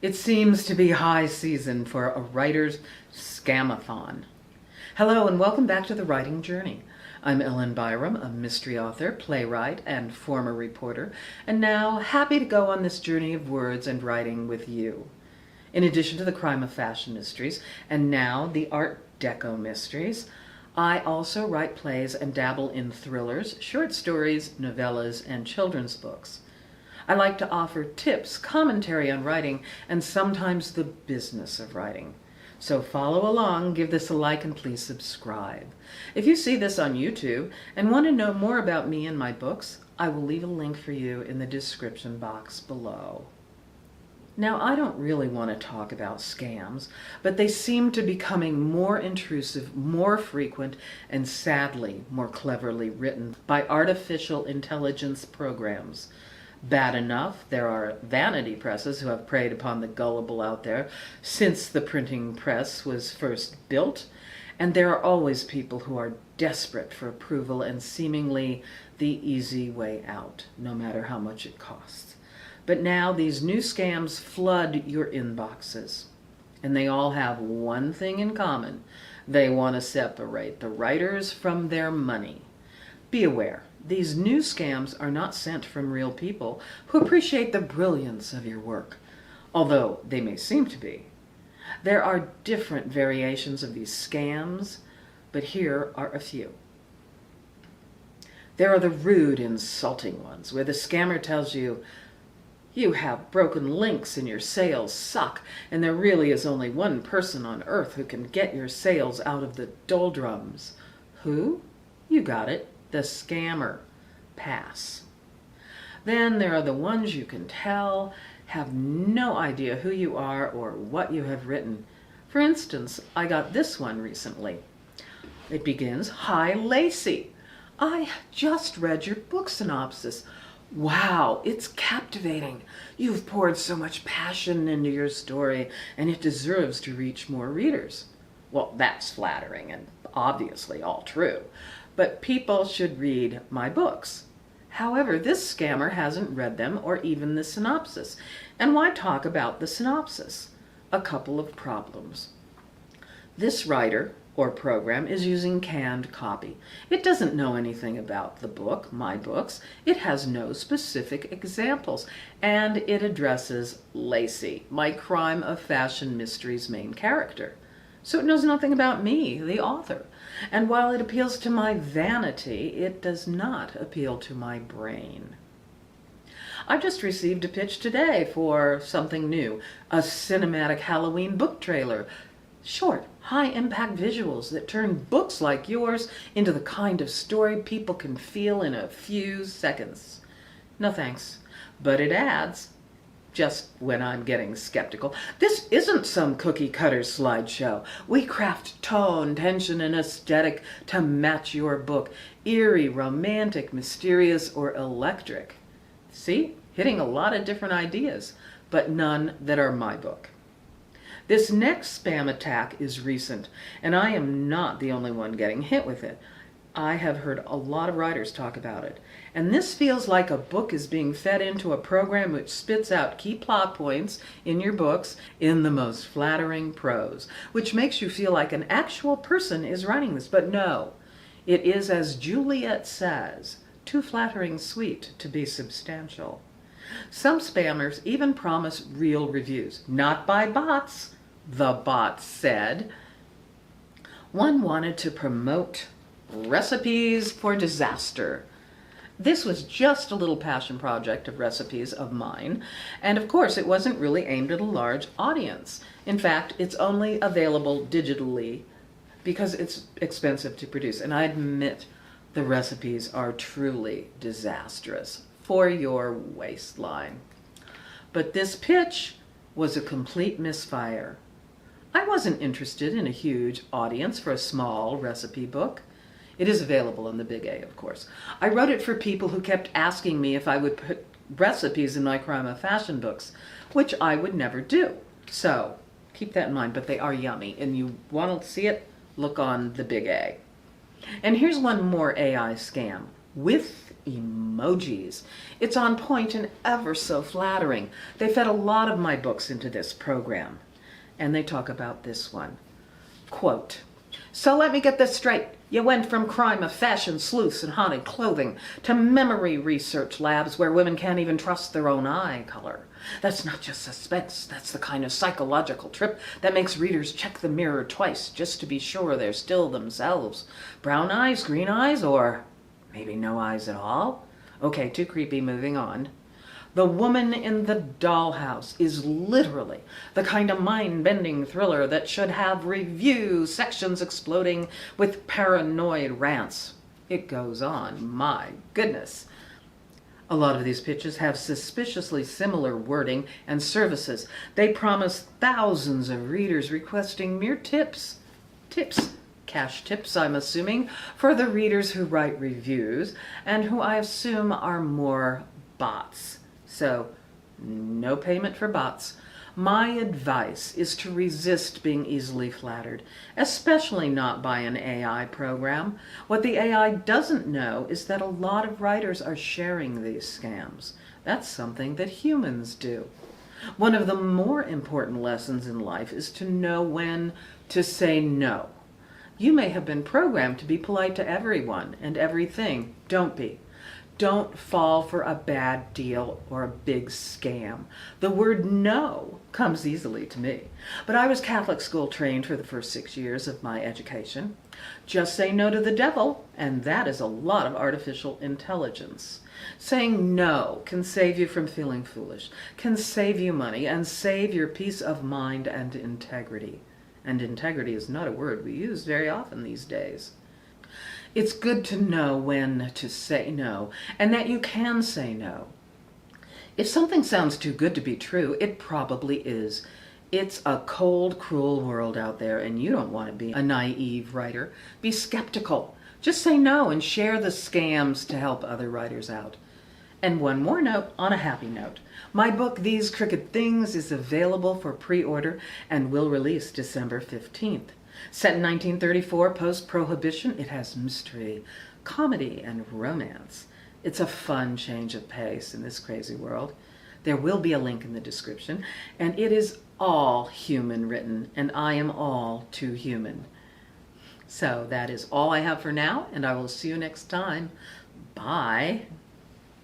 It seems to be high season for a writer's Scam-athon. Hello and welcome back to The Writing Journey. I'm Byerrum, a mystery author, playwright, and former reporter, and now happy to go on this journey of words and writing with you. In addition to the crime of fashion mysteries, and now the Art Deco mysteries, I also write plays and dabble in thrillers, short stories, novellas, and children's books. I like to offer tips, commentary on writing, and sometimes the business of writing. So follow along, give this a like, and please subscribe. If you see this on YouTube and want to know more about me and my books, I will leave a link for you in the description box below. Now, I don't really want to talk about scams, but they seem to be becoming more intrusive, more frequent, and sadly, more cleverly written by artificial intelligence programs. Bad enough, there are vanity presses who have preyed upon the gullible out there since the printing press was first built, and there are always people who are desperate for approval and seemingly the easy way out, no matter how much it costs. But now these new scams flood your inboxes, and they all have one thing in common. They want to separate the writers from their money. Be aware, these new scams are not sent from real people who appreciate the brilliance of your work, although they may seem to be. There are different variations of these scams, but here are a few. There are the rude, insulting ones, where the scammer tells you, "You have broken links and your sales suck, and there really is only one person on earth who can get your sales out of the doldrums." Who? You got it. The scammer. Pass. Then there are the ones you can tell have no idea who you are or what you have written. For instance, I got this one recently. It begins, "Hi, Lacey. I just read your book synopsis. Wow, it's captivating. You've poured so much passion into your story, and it deserves to reach more readers." Well, that's flattering and obviously all true, but people should read my books. However, this scammer hasn't read them or even the synopsis. And why talk about the synopsis? A couple of problems. This writer or program is using canned copy. It doesn't know anything about the book, my books. It has no specific examples, and it addresses Lacey, my crime of fashion mysteries main character. So it knows nothing about me, the author. And while it appeals to my vanity, it does not appeal to my brain. I just received a pitch today for something new, a cinematic Halloween book trailer. Short, high-impact visuals that turn books like yours into the kind of story people can feel in a few seconds. No thanks, but it adds, just when I'm getting skeptical, "This isn't some cookie-cutter slideshow. We craft tone, tension, and aesthetic to match your book. Eerie, romantic, mysterious, or electric." See? Hitting a lot of different ideas, but none that are my book. This next spam attack is recent, and I am not the only one getting hit with it. I have heard a lot of writers talk about it, and this feels like a book is being fed into a program which spits out key plot points in your books in the most flattering prose, which makes you feel like an actual person is writing this. But no, it is, as Juliet says, too flattering sweet to be substantial. Some spammers even promise real reviews, not by bots, the bot said. One wanted to promote recipes for disaster. This was just a little passion project of recipes of mine, and of course it wasn't really aimed at a large audience. In fact, it's only available digitally because it's expensive to produce, and I admit the recipes are truly disastrous for your waistline. But this pitch was a complete misfire. I wasn't interested in a huge audience for a small recipe book. It is available in the Big A, of course. I wrote it for people who kept asking me if I would put recipes in my crime of fashion books, which I would never do. So keep that in mind, but they are yummy, and you want to see it, look on the Big A. And here's one more AI scam. with emojis. It's on point and ever so flattering. They fed a lot of my books into this program. And they talk about this one. Quote, "So let me get this straight. You went from crime of fashion sleuths and haunted clothing to memory research labs where women can't even trust their own eye color. That's not just suspense. That's the kind of psychological trip that makes readers check the mirror twice just to be sure they're still themselves. Brown eyes, green eyes, or maybe no eyes at all? Okay, too creepy, moving on. The Woman in the Dollhouse is literally the kind of mind-bending thriller that should have review sections exploding with paranoid rants." It goes on, my goodness. A lot of these pitches have suspiciously similar wording and services. They promise thousands of readers requesting mere tips. Tips. Cash tips, I'm assuming, for the readers who write reviews, and who I assume are more bots. So, no payment for bots. My advice is to resist being easily flattered, especially not by an AI program. What the AI doesn't know is that a lot of writers are sharing these scams. That's something that humans do. One of the more important lessons in life is to know when to say no. You may have been programmed to be polite to everyone and everything. Don't be. Don't fall for a bad deal or a big scam. The word no comes easily to me, but I was Catholic school trained for the first 6 years of my education. Just say no to the devil, and that is a lot of artificial intelligence. Saying no can save you from feeling foolish, can save you money, and save your peace of mind and integrity. And integrity is not a word we use very often these days. It's good to know when to say no, and that you can say no. If something sounds too good to be true, it probably is. It's a cold, cruel world out there, and you don't want to be a naive writer. Be skeptical. Just say no and share the scams to help other writers out. And one more note on a happy note. My book, These Crooked Things, is available for pre-order and will release December 15th. Set in 1934, post-prohibition, it has mystery, comedy, and romance. It's a fun change of pace in this crazy world. There will be a link in the description, and it is all human written, and I am all too human. So that is all I have for now, and I will see you next time. Bye.